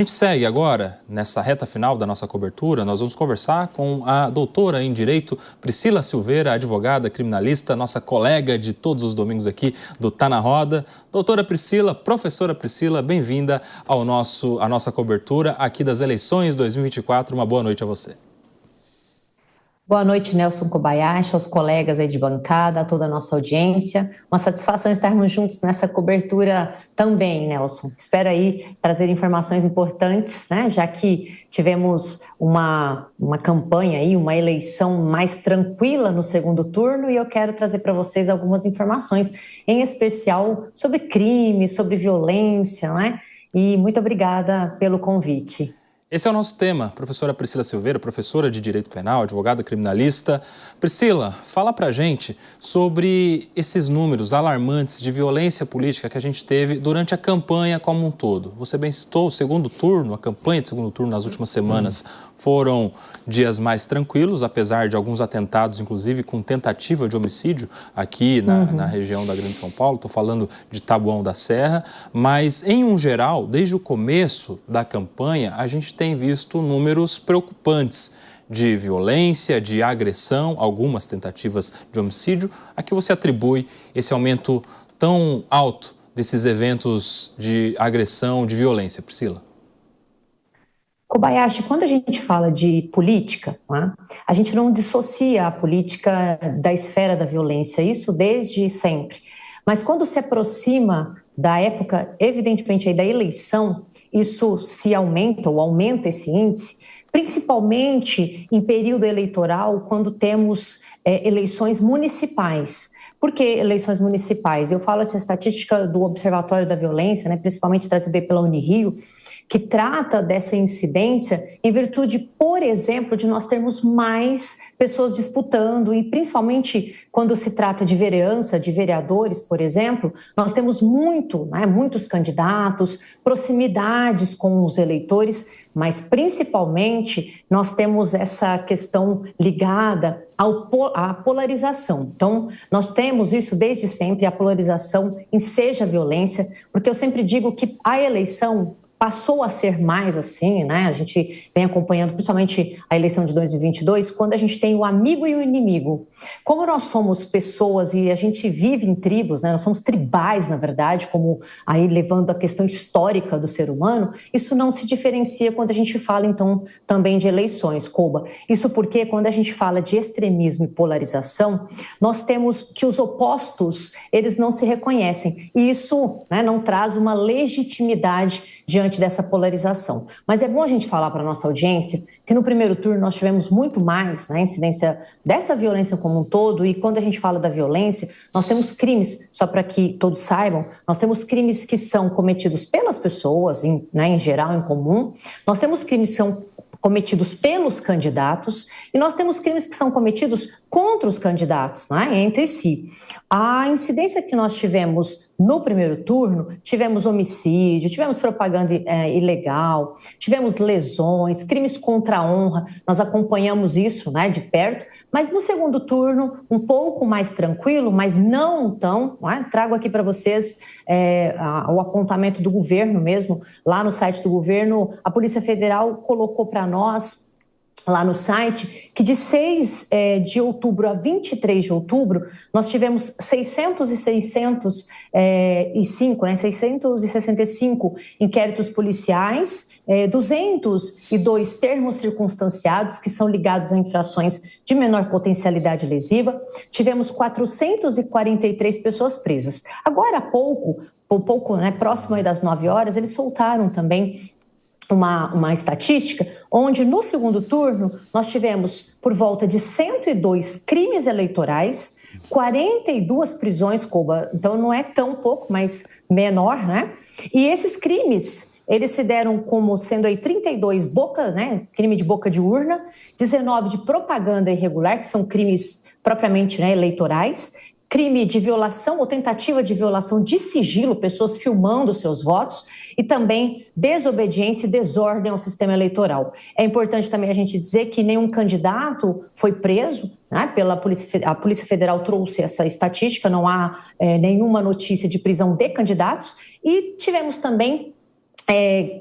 A gente segue agora, nessa reta final da nossa cobertura, nós vamos conversar com a doutora em Direito, Priscila Silveira, advogada criminalista, nossa colega de todos os domingos aqui do Tá na Roda. Doutora Priscila, professora Priscila, bem-vinda à nossa cobertura aqui das eleições 2024. Uma boa noite a você. Boa noite, Nelson Kobayashi, aos colegas aí de bancada, a toda a nossa audiência. Uma satisfação estarmos juntos nessa cobertura também, Nelson. Espero aí trazer informações importantes, né? Já que tivemos uma campanha aí, uma eleição mais tranquila no segundo turno, e eu quero trazer para vocês algumas informações, em especial sobre crime, sobre violência, né? E muito obrigada pelo convite. Esse é o nosso tema, professora Priscila Silveira, professora de Direito Penal, advogada criminalista. Priscila, fala pra gente sobre esses números alarmantes de violência política que a gente teve durante a campanha como um todo. Você bem citou o segundo turno, a campanha de segundo turno nas últimas semanas foram dias mais tranquilos, apesar de alguns atentados, inclusive com tentativa de homicídio aqui na região da Grande São Paulo. Estou falando de Taboão da Serra, mas em um geral, desde o começo da campanha, a gente tem visto números preocupantes de violência, de agressão, algumas tentativas de homicídio. A que você atribui esse aumento tão alto desses eventos de agressão, de violência, Priscila? Kobayashi, quando a gente fala de política, né, a gente não dissocia a política da esfera da violência, isso desde sempre. Mas quando se aproxima da época, evidentemente, aí da eleição, isso se aumenta ou aumenta esse índice, principalmente em período eleitoral, quando temos eleições municipais. Por que eleições municipais? Eu falo essa estatística do Observatório da Violência, né, principalmente trazida pela Unirio, que trata dessa incidência em virtude, por exemplo, de nós termos mais pessoas disputando, e principalmente quando se trata de vereança, de vereadores, por exemplo, nós temos muitos candidatos, proximidades com os eleitores, mas principalmente nós temos essa questão ligada à polarização. Então, nós temos isso desde sempre, a polarização enseja a violência, porque eu sempre digo que a eleição passou a ser mais assim, né? A gente vem acompanhando principalmente a eleição de 2022, quando a gente tem o amigo e o inimigo. Como nós somos pessoas e a gente vive em tribos, né? Nós somos tribais, na verdade, como aí levando a questão histórica do ser humano, isso não se diferencia quando a gente fala, então, também de eleições, Koba. Isso porque quando a gente fala de extremismo e polarização, nós temos que os opostos, eles não se reconhecem. E isso, né, não traz uma legitimidade diante dessa polarização. Mas é bom a gente falar para a nossa audiência que no primeiro turno nós tivemos muito mais, né, incidência dessa violência como um todo, e quando a gente fala da violência, nós temos crimes, só para que todos saibam, nós temos crimes que são cometidos pelas pessoas, em geral, em comum, nós temos crimes que são cometidos pelos candidatos e nós temos crimes que são cometidos contra os candidatos, né, entre si. A incidência que nós tivemos no primeiro turno, tivemos homicídio, tivemos propaganda ilegal, tivemos lesões, crimes contra a honra, nós acompanhamos isso, né, de perto, mas no segundo turno, um pouco mais tranquilo, mas não tão, né, trago aqui para vocês o apontamento do governo mesmo, lá no site do governo, a Polícia Federal colocou para nós, lá no site, que de 6 de outubro a 23 de outubro, nós tivemos 665 inquéritos policiais, 202 termos circunstanciados, que são ligados a infrações de menor potencialidade lesiva, tivemos 443 pessoas presas. Agora há pouco, né, próximo aí das 9 horas, eles soltaram também uma estatística onde no segundo turno nós tivemos por volta de 102 crimes eleitorais, 42 prisões, Koba, então não é tão pouco, mas menor, né? E esses crimes, eles se deram como sendo aí 32 crime de boca de urna, 19 de propaganda irregular, que são crimes propriamente, né, eleitorais, crime de violação ou tentativa de violação de sigilo, pessoas filmando seus votos, e também desobediência e desordem ao sistema eleitoral. É importante também a gente dizer que nenhum candidato foi preso, né, pela Polícia. A Polícia Federal trouxe essa estatística, não há nenhuma notícia de prisão de candidatos, e tivemos também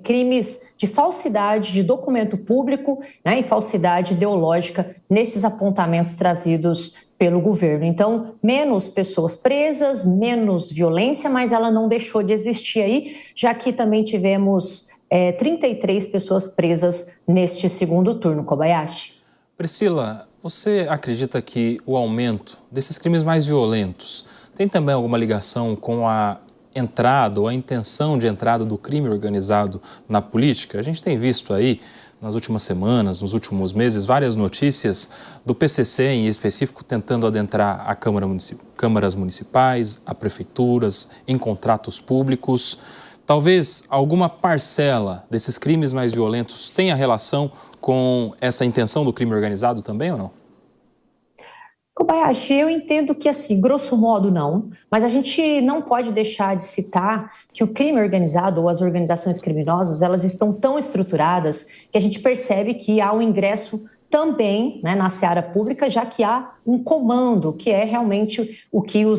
crimes de falsidade de documento público, né, e falsidade ideológica nesses apontamentos trazidos pelo governo. Então, menos pessoas presas, menos violência, mas ela não deixou de existir aí, já que também tivemos 33 pessoas presas neste segundo turno, Kobayashi. Priscila, você acredita que o aumento desses crimes mais violentos tem também alguma ligação com a entrada ou a intenção de entrada do crime organizado na política? A gente tem visto aí, nas últimas semanas, nos últimos meses, várias notícias do PCC em específico tentando adentrar a câmaras municipais, a prefeituras, em contratos públicos. Talvez alguma parcela desses crimes mais violentos tenha relação com essa intenção do crime organizado também ou não? Kobayashi, eu entendo que, assim, grosso modo não, mas a gente não pode deixar de citar que o crime organizado ou as organizações criminosas, elas estão tão estruturadas que a gente percebe que há um ingresso também, né, na seara pública, já que há um comando, que é realmente o que o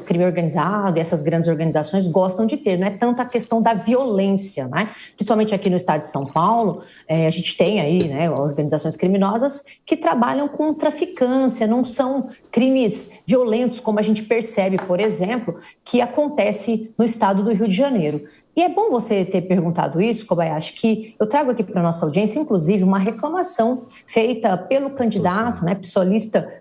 crime organizado e essas grandes organizações gostam de ter. Não é tanto a questão da violência, né? Principalmente aqui no estado de São Paulo, a gente tem aí, né, organizações criminosas que trabalham com traficância, não são crimes violentos, como a gente percebe, por exemplo, que acontece no estado do Rio de Janeiro. E é bom você ter perguntado isso, Kobayashi, que eu trago aqui para a nossa audiência, inclusive, uma reclamação feita pelo candidato, né, psolista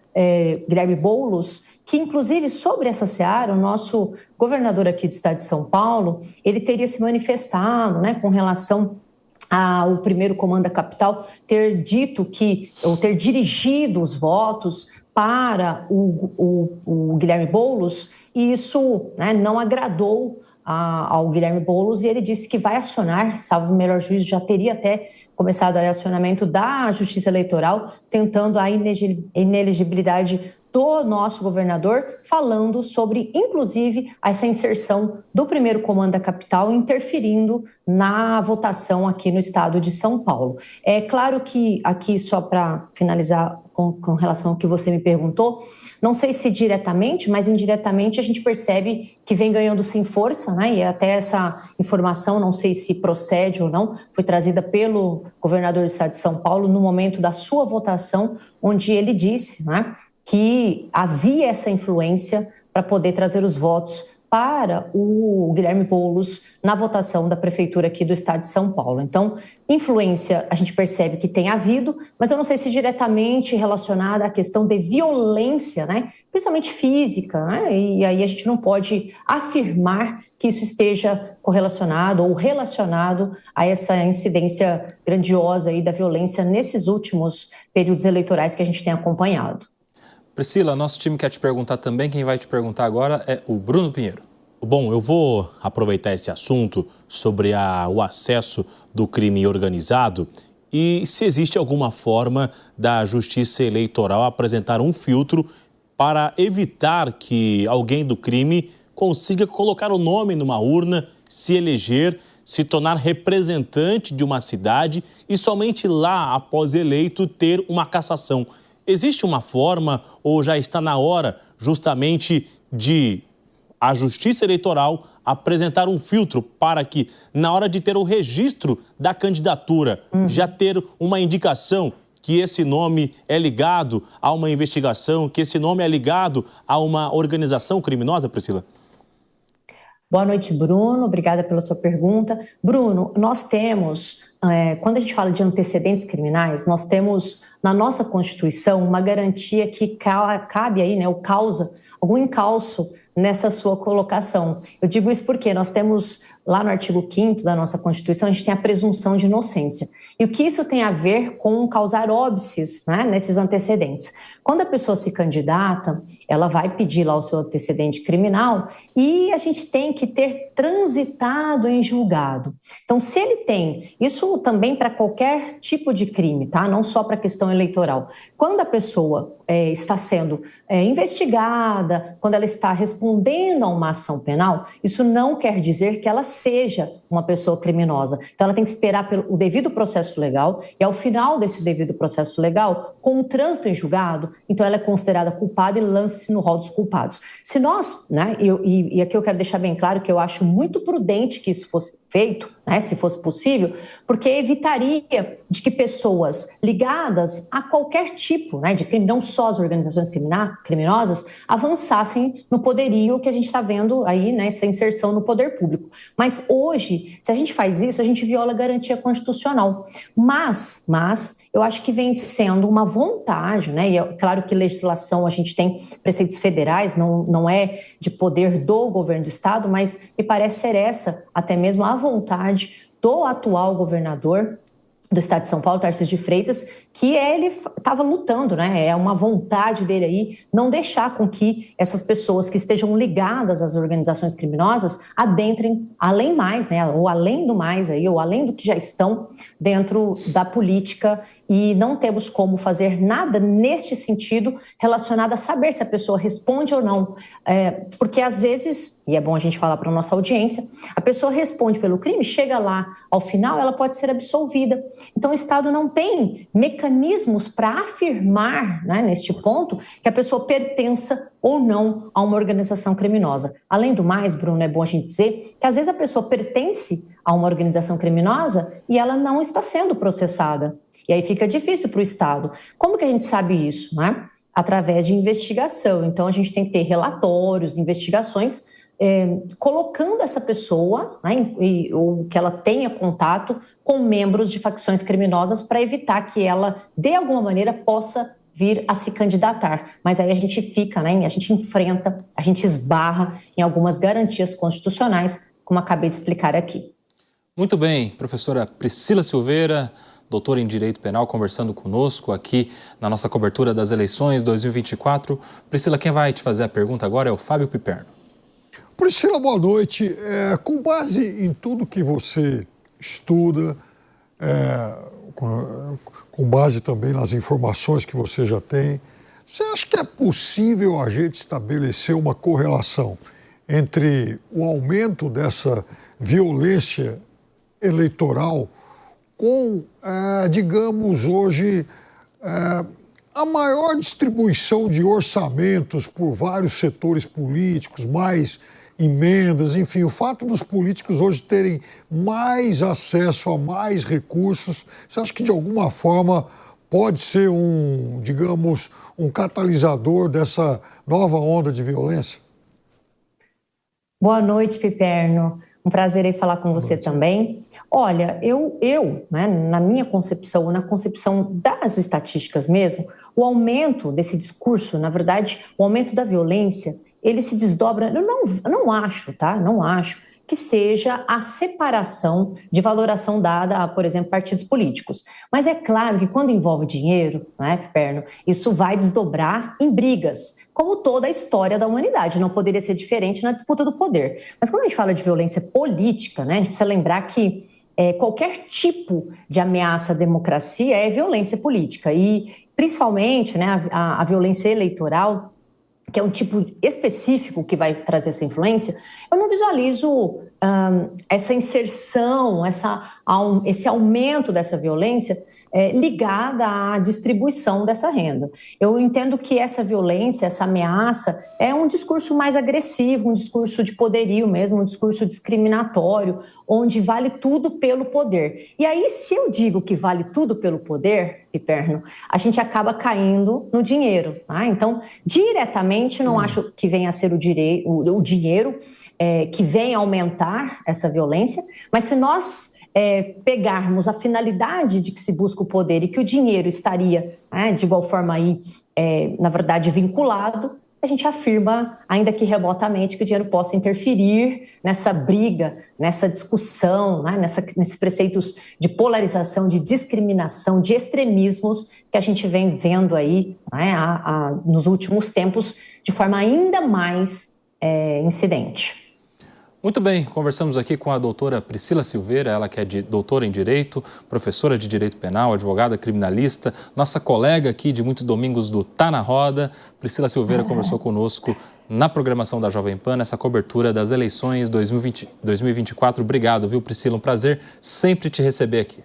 Guilherme Boulos, que, inclusive, sobre essa seara, o nosso governador aqui do estado de São Paulo, ele teria se manifestado, né, com relação ao primeiro comando da capital ter dito que, ou ter dirigido os votos para o Guilherme Boulos, e isso, né, não agradou ao Guilherme Boulos, e ele disse que vai acionar, salvo o melhor juízo, já teria até começado o acionamento da Justiça Eleitoral, tentando a inelegibilidade do nosso governador, falando sobre, inclusive, essa inserção do primeiro comando da capital, interferindo na votação aqui no estado de São Paulo. É claro que, aqui, só para finalizar com relação ao que você me perguntou, não sei se diretamente, mas indiretamente a gente percebe que vem ganhando sim força, né? E até essa informação, não sei se procede ou não, foi trazida pelo governador do estado de São Paulo no momento da sua votação, onde ele disse, né, que havia essa influência para poder trazer os votos para o Guilherme Boulos na votação da prefeitura aqui do estado de São Paulo. Então, influência a gente percebe que tem havido, mas eu não sei se diretamente relacionada à questão de violência, né? Principalmente física, né? E aí a gente não pode afirmar que isso esteja correlacionado ou relacionado a essa incidência grandiosa aí da violência nesses últimos períodos eleitorais que a gente tem acompanhado. Priscila, nosso time quer te perguntar também. Quem vai te perguntar agora é o Bruno Pinheiro. Bom, eu vou aproveitar esse assunto sobre o acesso do crime organizado e se existe alguma forma da Justiça Eleitoral apresentar um filtro para evitar que alguém do crime consiga colocar o nome numa urna, se eleger, se tornar representante de uma cidade e somente lá, após eleito, ter uma cassação. Existe uma forma ou já está na hora justamente de a Justiça Eleitoral apresentar um filtro para que, na hora de ter o registro da candidatura, já ter uma indicação que esse nome é ligado a uma investigação, que esse nome é ligado a uma organização criminosa, Priscila? Boa noite, Bruno. Obrigada pela sua pergunta. Bruno, nós temos, quando a gente fala de antecedentes criminais, nós temos na nossa Constituição uma garantia que cabe aí, né, algum encalço nessa sua colocação. Eu digo isso porque nós temos lá no artigo 5º da nossa Constituição, a gente tem a presunção de inocência. E o que isso tem a ver com causar óbices, né, nesses antecedentes? Quando a pessoa se candidata, ela vai pedir lá o seu antecedente criminal e a gente tem que ter transitado em julgado. Então, se ele tem, isso também para qualquer tipo de crime, tá? Não só para a questão eleitoral. Quando a pessoa está sendo investigada, quando ela está respondendo a uma ação penal, isso não quer dizer que ela seja uma pessoa criminosa. Então, ela tem que esperar pelo devido processo legal e, ao final desse devido processo legal, com o trânsito em julgado, então ela é considerada culpada e lança-se no rol dos culpados. Se nós, né, e aqui eu quero deixar bem claro que eu acho muito prudente que isso fosse feito, né, se fosse possível, porque evitaria de que pessoas ligadas a qualquer tipo, né, de crime, não só as organizações criminosas, avançassem no poderio que a gente está vendo aí, né, essa inserção no poder público. Mas hoje, se a gente faz isso, a gente viola a garantia constitucional. Mas eu acho que vem sendo uma vontade, né, e é claro que legislação a gente tem preceitos federais, não é de poder do governo do estado, mas me parece ser essa até mesmo a vontade do atual governador do estado de São Paulo, Tarcísio de Freitas, que ele estava lutando, né? É uma vontade dele aí não deixar com que essas pessoas que estejam ligadas às organizações criminosas adentrem além mais, né? Ou além do mais aí, ou além do que já estão dentro da política, e não temos como fazer nada neste sentido relacionado a saber se a pessoa responde ou não. Porque às vezes, e é bom a gente falar para a nossa audiência, a pessoa responde pelo crime, chega lá ao final, ela pode ser absolvida. Então o Estado não tem mecanismos para afirmar, né, neste ponto, que a pessoa pertença ou não a uma organização criminosa. Além do mais, Bruno, é bom a gente dizer que às vezes a pessoa pertence a uma organização criminosa e ela não está sendo processada. E aí fica difícil para o Estado. Como que a gente sabe isso, né? Através de investigação. Então, a gente tem que ter relatórios, investigações, colocando essa pessoa, né, ou que ela tenha contato com membros de facções criminosas para evitar que ela, de alguma maneira, possa vir a se candidatar. Mas aí a gente fica, né, a gente enfrenta, a gente esbarra em algumas garantias constitucionais, como acabei de explicar aqui. Muito bem, professora Priscila Silveira, doutora em Direito Penal, conversando conosco aqui na nossa cobertura das eleições 2024. Priscila, quem vai te fazer a pergunta agora é o Fábio Piperno. Priscila, boa noite. Com base em tudo que você estuda, com base também nas informações que você já tem, você acha que é possível a gente estabelecer uma correlação entre o aumento dessa violência eleitoral com, digamos, hoje, a maior distribuição de orçamentos por vários setores políticos, mais emendas, enfim, o fato dos políticos hoje terem mais acesso a mais recursos, você acha que de alguma forma pode ser digamos, um catalisador dessa nova onda de violência? Boa noite, Piperno. Um prazer em falar com você também. Olha, né, na minha concepção, na concepção das estatísticas mesmo, o aumento desse discurso, na verdade, o aumento da violência, ele se desdobra, eu não acho, tá? Não acho que seja a separação de valoração dada a, por exemplo, partidos políticos. Mas é claro que quando envolve dinheiro, né, Piperno, isso vai desdobrar em brigas, como toda a história da humanidade, não poderia ser diferente na disputa do poder. Mas quando a gente fala de violência política, né, a gente precisa lembrar que qualquer tipo de ameaça à democracia é violência política, e principalmente, né, a violência eleitoral, que é um tipo específico que vai trazer essa influência. Eu não visualizo essa inserção, esse aumento dessa violência ligada à distribuição dessa renda. Eu entendo que essa violência, essa ameaça, é um discurso mais agressivo, um discurso de poderio mesmo, um discurso discriminatório, onde vale tudo pelo poder. E aí, se eu digo que vale tudo pelo poder, Piperno, a gente acaba caindo no dinheiro. Tá? Então, diretamente, não acho que venha a ser o dinheiro que venha aumentar essa violência, mas se nós pegarmos a finalidade de que se busca o poder e que o dinheiro estaria, de igual forma aí, na verdade, vinculado, a gente afirma, ainda que remotamente, que o dinheiro possa interferir nessa briga, nessa discussão, né, nesses preceitos de polarização, de discriminação, de extremismos que a gente vem vendo aí, né, nos últimos tempos de forma ainda mais incidente. Muito bem, conversamos aqui com a doutora Priscila Silveira, ela que é doutora em Direito, professora de Direito Penal, advogada criminalista, nossa colega aqui de muitos domingos do Tá na Roda. Priscila Silveira conversou conosco na programação da Jovem Pan, nessa cobertura das eleições 2024. Obrigado, viu, Priscila? Um prazer sempre te receber aqui.